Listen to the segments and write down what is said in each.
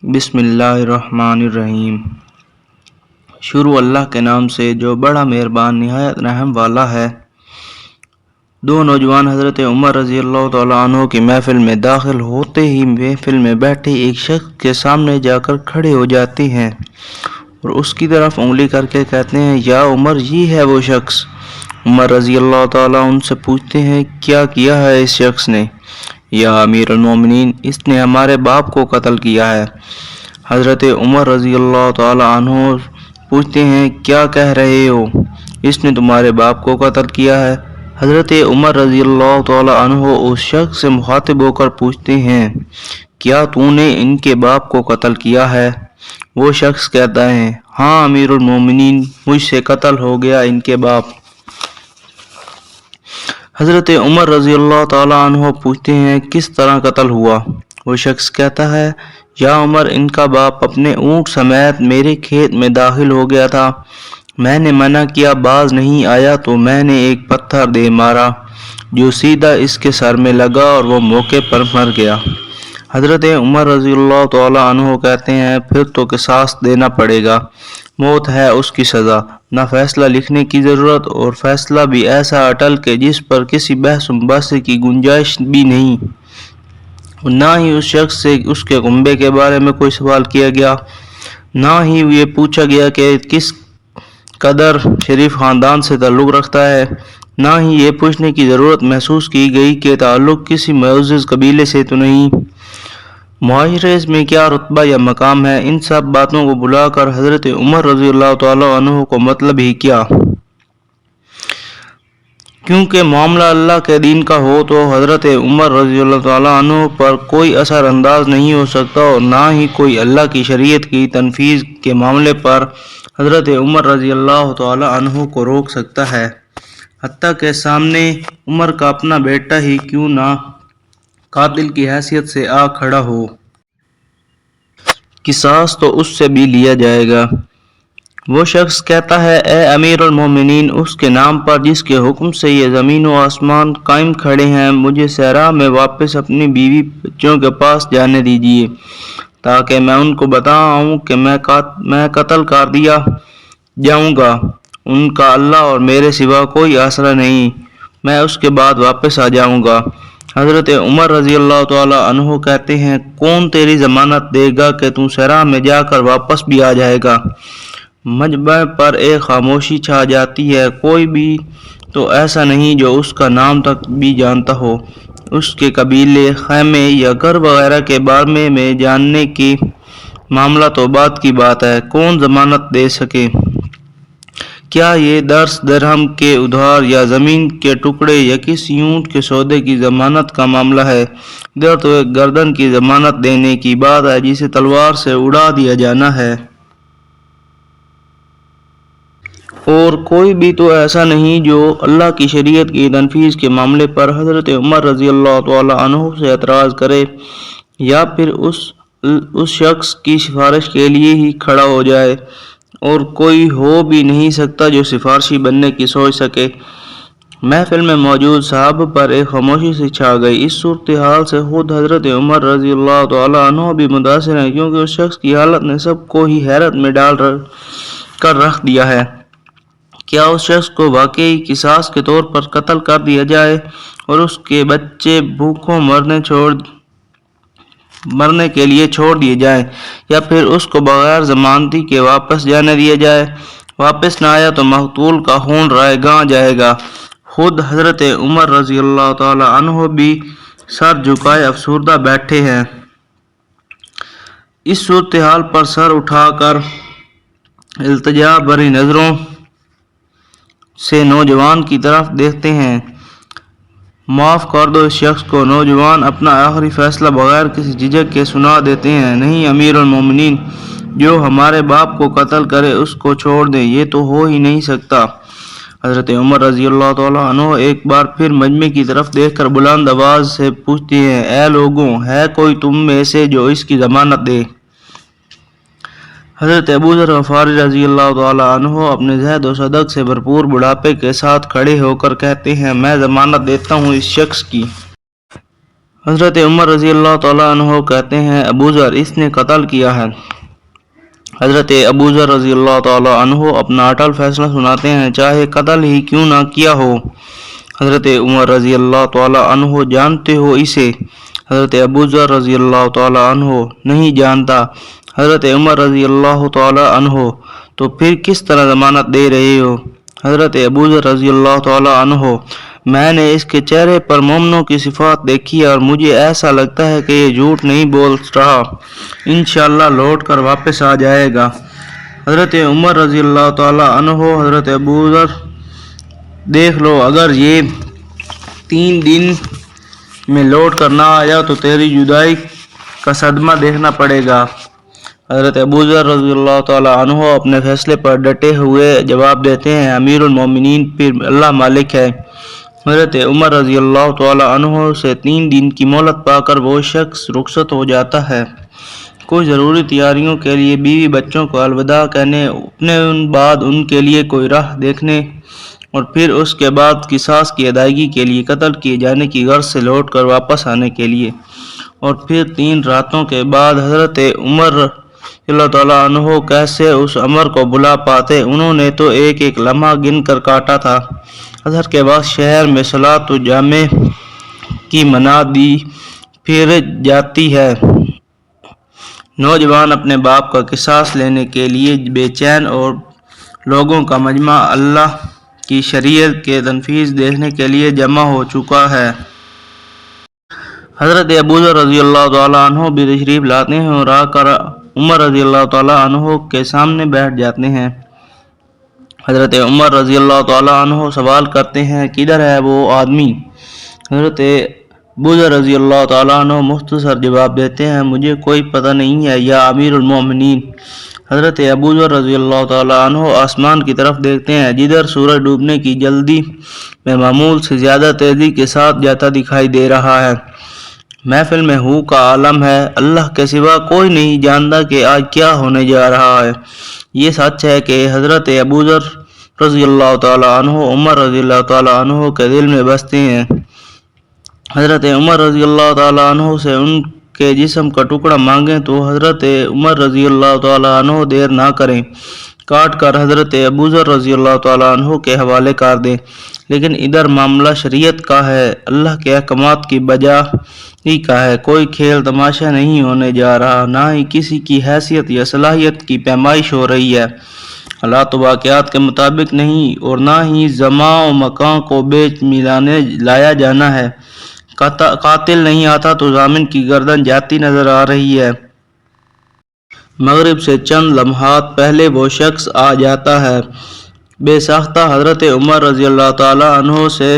بسم اللہ الرحمن الرحیم۔ شروع اللہ کے نام سے جو بڑا مہربان نہایت رحم والا ہے۔ دو نوجوان حضرت عمر رضی اللہ تعالیٰ عنہ کی محفل میں داخل ہوتے ہی محفل میں بیٹھے ایک شخص کے سامنے جا کر کھڑے ہو جاتے ہیں اور اس کی طرف انگلی کر کے کہتے ہیں، یا عمر، یہ ہے وہ شخص۔ عمر رضی اللہ تعالیٰ ان سے پوچھتے ہیں، کیا کیا ہے اس شخص نے؟ یا امیر المومنین، اس نے ہمارے باپ کو قتل کیا ہے۔ حضرت عمر رضی اللہ تعالیٰ عنہ پوچھتے ہیں، کیا کہہ رہے ہو؟ اس نے تمہارے باپ کو قتل کیا ہے۔ حضرت عمر رضی اللہ تعالیٰ عنہ اس شخص سے مخاطب ہو کر پوچھتے ہیں، کیا تو نے ان کے باپ کو قتل کیا ہے؟ وہ شخص کہتا ہے، ہاں امیر المومنین، مجھ سے قتل ہو گیا ان کے باپ۔ حضرت عمر رضی اللہ تعالیٰ عنہ پوچھتے ہیں، کس طرح قتل ہوا؟ وہ شخص کہتا ہے، یا عمر، ان کا باپ اپنے اونٹ سمیت میرے کھیت میں داخل ہو گیا تھا۔ میں نے منع کیا، باز نہیں آیا تو میں نے ایک پتھر دے مارا جو سیدھا اس کے سر میں لگا اور وہ موقع پر مر گیا۔ حضرت عمر رضی اللہ تعالیٰ عنہ کہتے ہیں، پھر تو قصاص دینا پڑے گا، موت ہے اس کی سزا، نہ فیصلہ لکھنے کی ضرورت، اور فیصلہ بھی ایسا اٹل کہ جس پر کسی بحث و مباحثے کی گنجائش بھی نہیں۔ نہ ہی اس شخص سے اس کے کنبے کے بارے میں کوئی سوال کیا گیا، نہ ہی یہ پوچھا گیا کہ کس قدر شریف خاندان سے تعلق رکھتا ہے، نہ ہی یہ پوچھنے کی ضرورت محسوس کی گئی کہ تعلق کسی معزز قبیلے سے تو نہیں، معاشرے میں کیا رتبہ یا مقام ہے۔ ان سب باتوں کو بلا کر حضرت عمر رضی اللہ تعالیٰ عنہ کو مطلب ہی کیا؟ کیونکہ معاملہ اللہ کے دین کا ہو تو حضرت عمر رضی اللہ تعالیٰ عنہ پر کوئی اثر انداز نہیں ہو سکتا، اور نہ ہی کوئی اللہ کی شریعت کی تنفیذ کے معاملے پر حضرت عمر رضی اللہ تعالیٰ عنہ کو روک سکتا ہے، حتیٰ کہ سامنے عمر کا اپنا بیٹا ہی کیوں نہ قاتل کی حیثیت سے آ کھڑا ہو۔ قصاص تو اس سے بھی لیا جائے گا۔ وہ شخص کہتا ہے، اے امیر المومنین، اس کے نام پر جس کے حکم سے یہ زمین و آسمان قائم کھڑے ہیں، مجھے صحرا میں واپس اپنی بیوی بچوں کے پاس جانے دیجیے تاکہ میں ان کو بتاؤں کہ میں قتل کر دیا جاؤں گا، ان کا اللہ اور میرے سوا کوئی آسرا نہیں، میں اس کے بعد واپس آ جاؤں گا۔ حضرت عمر رضی اللہ تعالیٰ عنہ کہتے ہیں، کون تیری ضمانت دے گا کہ تو صحرا میں جا کر واپس بھی آ جائے گا؟ مجمع پر ایک خاموشی چھا جاتی ہے، کوئی بھی تو ایسا نہیں جو اس کا نام تک بھی جانتا ہو۔ اس کے قبیلے، خیمے یا گھر وغیرہ کے بارے میں جاننے کی معاملہ تو بعد کی بات ہے، کون ضمانت دے سکے؟ کیا یہ درس درہم کے ادھار یا زمین کے ٹکڑے یا کسی اونٹ کے سودے کی ضمانت کا معاملہ ہے؟ ادھر تو ایک گردن کی ضمانت دینے کی بات ہے جسے تلوار سے اڑا دیا جانا ہے، اور کوئی بھی تو ایسا نہیں جو اللہ کی شریعت کی تنفیذ کے معاملے پر حضرت عمر رضی اللہ تعالیٰ عنہ سے اعتراض کرے یا پھر اس شخص کی سفارش کے لیے ہی کھڑا ہو جائے، اور کوئی ہو بھی نہیں سکتا جو سفارشی بننے کی سوچ سکے۔ محفل میں موجود صحابہ پر ایک خاموشی سے چھا گئی۔ اس صورتحال سے خود حضرت عمر رضی اللہ تعالیٰ عنہ بھی متاثر ہیں، کیونکہ اس شخص کی حالت نے سب کو ہی حیرت میں ڈال کر رکھ دیا ہے۔ کیا اس شخص کو واقعی قصاص کے طور پر قتل کر دیا جائے اور اس کے بچے بھوکوں مرنے کے لیے چھوڑ دیے جائیں، یا پھر اس کو بغیر ضمانتی کے واپس جانے دیا جائے؟ واپس نہ آیا تو مقتول کا خون رائے گاں جائے گا۔ خود حضرت عمر رضی اللہ تعالی عنہ بھی سر جھکائے افسردہ بیٹھے ہیں۔ اس صورتحال پر سر اٹھا کر التجا بھری نظروں سے نوجوان کی طرف دیکھتے ہیں۔ معاف کر دو اس شخص کو۔ نوجوان اپنا آخری فیصلہ بغیر کسی جھجک کے سنا دیتے ہیں، نہیں امیر المومنین، جو ہمارے باپ کو قتل کرے اس کو چھوڑ دیں، یہ تو ہو ہی نہیں سکتا۔ حضرت عمر رضی اللہ تعالیٰ عنہ ایک بار پھر مجمع کی طرف دیکھ کر بلند آواز سے پوچھتے ہیں، اے لوگوں، ہے کوئی تم میں سے جو اس کی ضمانت دے؟ حضرت ابو ذر غفاری رضی اللہ تعالیٰ عنہ اپنے زہد و صدق سے بھرپور بڑھاپے کے ساتھ کھڑے ہو کر کہتے ہیں، میں ضمانت دیتا ہوں اس شخص کی۔ حضرت عمر رضی اللہ تعالیٰ عنہ کہتے ہیں ابو ذر اس نے قتل کیا ہے۔ حضرت ابو ذر رضی اللہ تعالیٰ عنہ اپنا اٹل فیصلہ سناتے ہیں چاہے قتل ہی کیوں نہ کیا ہو۔ حضرت عمر رضی اللہ تعالیٰ عنہ جانتے ہو اسے؟ حضرت ابو ذر رضی اللہ تعالیٰ عنہ نہیں جانتا۔ حضرت عمر رضی اللہ تعالیٰ عنہ تو پھر کس طرح ضمانت دے رہے ہو؟ حضرت ابو ذر رضی اللہ تعالیٰ عنہ میں نے اس کے چہرے پر مومنوں کی صفات دیکھی اور مجھے ایسا لگتا ہے کہ یہ جھوٹ نہیں بول رہا، انشاءاللہ لوٹ کر واپس آ جائے گا۔ حضرت عمر رضی اللہ تعالیٰ عنہ حضرت ابو ذر دیکھ لو اگر یہ 3 دن میں لوٹ کر نہ آیا تو تیری جدائی کا صدمہ دیکھنا پڑے گا۔ حضرت ابو ذر رضی اللہ تعالیٰ عنہ اپنے فیصلے پر ڈٹے ہوئے جواب دیتے ہیں امیر المومنین پھر اللہ مالک ہے۔ حضرت عمر رضی اللہ تعالیٰ عنہ سے 3 دن کی مہلت پا کر وہ شخص رخصت ہو جاتا ہے، کوئی ضروری تیاریوں کے لیے بیوی بچوں کو الوداع کہنے، اپنے بعد ان کے لیے کوئی راہ دیکھنے اور پھر اس کے بعد قصاص کی ادائیگی کے لیے قتل کیے جانے کی غرض سے لوٹ کر واپس آنے کے لیے، اور پھر 3 راتوں کے بعد حضرت عمر رضی اللہ تعالیٰ عنہ کیسے اس امر کو بلا پاتے؟ انہوں نے تو ایک ایک لمحہ گن کر کاٹا تھا۔ اظہر کے بعد شہر میں صلاۃ جمعہ کی منادی پھر جاتی ہے، نوجوان اپنے باپ کا قصاص لینے کے لیے بے چین اور لوگوں کا مجمع اللہ کی شریعت کے تنفیذ دیکھنے کے لیے جمع ہو چکا ہے۔ حضرت ابو ذر رضی اللہ تعالیٰ عنہ بھی تشریف لاتے ہیں اور آ کر عمر رضی اللہ تعالیٰ عنہ کے سامنے بیٹھ جاتے ہیں۔ حضرت عمر رضی اللہ تعالیٰ عنہ سوال کرتے ہیں کدھر ہے وہ آدمی؟ حضرت ابو ذر رضی اللہ تعالیٰ عنہ مختصر جواب دیتے ہیں مجھے کوئی پتہ نہیں ہے یا امیر المومنین۔ حضرت ابو ذر رضی اللہ تعالیٰ عنہ آسمان کی طرف دیکھتے ہیں جدھر سورج ڈوبنے کی جلدی میں معمول سے زیادہ تیزی کے ساتھ جاتا دکھائی دے رہا ہے۔ محفل میں ہو کا عالم ہے، اللہ کے سوا کوئی نہیں جانتا کہ آج کیا ہونے جا رہا ہے۔ یہ سچ ہے کہ حضرت ابو ذر رضی اللہ تعالیٰ عنہ عمر رضی اللہ تعالیٰ عنہ کے دل میں بستے ہیں۔ حضرت عمر رضی اللہ تعالیٰ عنہ سے ان کے جسم کا ٹکڑا مانگیں تو حضرت عمر رضی اللہ تعالیٰ عنہ دیر نہ کریں، کاٹ کر حضرت ابو ذر رضی اللہ تعالیٰ عنہ کے حوالے کر دیں۔ لیکن ادھر معاملہ شریعت کا ہے، اللہ کے احکامات کی بجائی کا ہے، کوئی کھیل تماشا نہیں ہونے جا رہا، نہ ہی کسی کی حیثیت یا صلاحیت کی پیمائش ہو رہی ہے، حالات و واقعات کے مطابق نہیں، اور نہ ہی زمان و مکان کو بیچ ملانے لایا جانا ہے۔ قاتل نہیں آتا تو ضامن کی گردن جاتی نظر آ رہی ہے۔ مغرب سے چند لمحات پہلے وہ شخص آ جاتا ہے۔ بے ساختہ حضرت عمر رضی اللہ تعالیٰ عنہ سے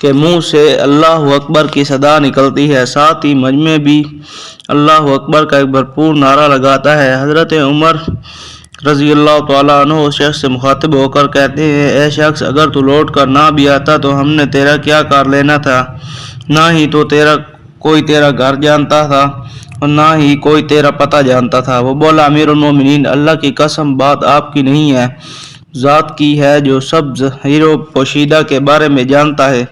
کے منہ سے اللہ اکبر کی صدا نکلتی ہے، ساتھ ہی مجمع بھی اللہ اکبر کا ایک بھرپور نعرہ لگاتا ہے۔ حضرت عمر رضی اللہ تعالیٰ عنہ اس شخص سے مخاطب ہو کر کہتے ہیں اے شخص اگر تو لوٹ کر نہ بھی آتا تو ہم نے تیرا کیا کر لینا تھا، نہ ہی تو کوئی تیرا گھر جانتا تھا اور نہ ہی کوئی تیرا پتہ جانتا تھا۔ وہ بولا امیر المومنین اللہ کی قسم بات آپ کی نہیں ہے، ذات کی ہے جو سب ظاہر و پوشیدہ کے بارے میں جانتا ہے۔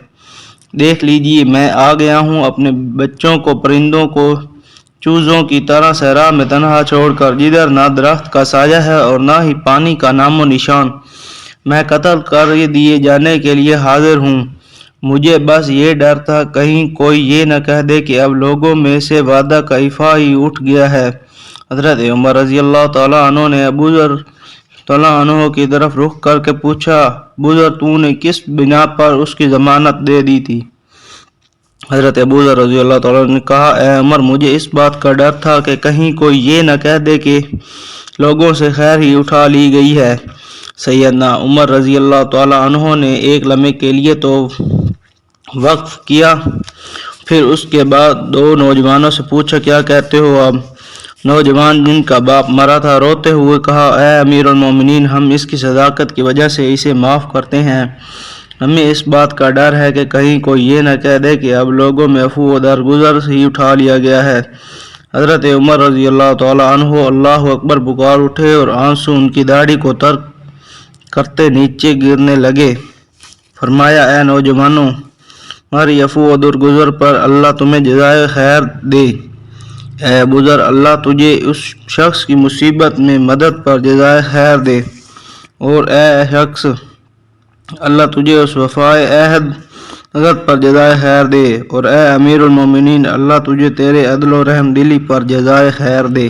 دیکھ لیجئے میں آ گیا ہوں اپنے بچوں کو پرندوں کو چوزوں کی طرح صحرا میں تنہا چھوڑ کر، جدھر نہ درخت کا سایہ ہے اور نہ ہی پانی کا نام و نشان۔ میں قتل کر دیے جانے کے لیے حاضر ہوں، مجھے بس یہ ڈر تھا کہیں کوئی یہ نہ کہہ دے کہ اب لوگوں میں سے وعدہ کا ایفا ہی اٹھ گیا ہے۔ حضرت عمر رضی اللہ تعالیٰ عنہ نے ابو ذر تعالیٰ عنہ کی طرف رخ کر کے پوچھا ابو ذر تو نے کس بنا پر اس کی ضمانت دے دی تھی؟ حضرت ابو ذر رضی اللہ تعالیٰ نے کہا اے عمر مجھے اس بات کا ڈر تھا کہ کہیں کوئی یہ نہ کہہ دے کہ لوگوں سے خیر ہی اٹھا لی گئی ہے۔ سیدنا عمر رضی اللہ تعالیٰ عنہ نے ایک لمحے کے لیے تو وقف کیا، پھر اس کے بعد 2 نوجوانوں سے پوچھا کیا کہتے ہو آپ؟ نوجوان جن کا باپ مرا تھا روتے ہوئے کہا اے امیر المومنین ہم اس کی صداقت کی وجہ سے اسے معاف کرتے ہیں، ہمیں اس بات کا ڈر ہے کہ کہیں کوئی یہ نہ کہہ دے کہ اب لوگوں میں عفو و درگزر ہی اٹھا لیا گیا ہے۔ حضرت عمر رضی اللہ تعالیٰ عنہ اللہ اکبر پکار اٹھے اور آنسو ان کی داڑھی کو تر کرتے نیچے گرنے لگے۔ فرمایا اے نوجوانوں ہماری عفو و درگزر پر اللہ تمہیں جزائے خیر دے۔ اے ابوذر، اللہ تجھے اس شخص کی مصیبت میں مدد پر جزائے خیر دے، اور اے شخص، اللہ تجھے اس وفائے عہد پر جزائے خیر دے، اور اے امیر المومنین، اللہ تجھے تیرے عدل و رحم دلی پر جزائے خیر دے۔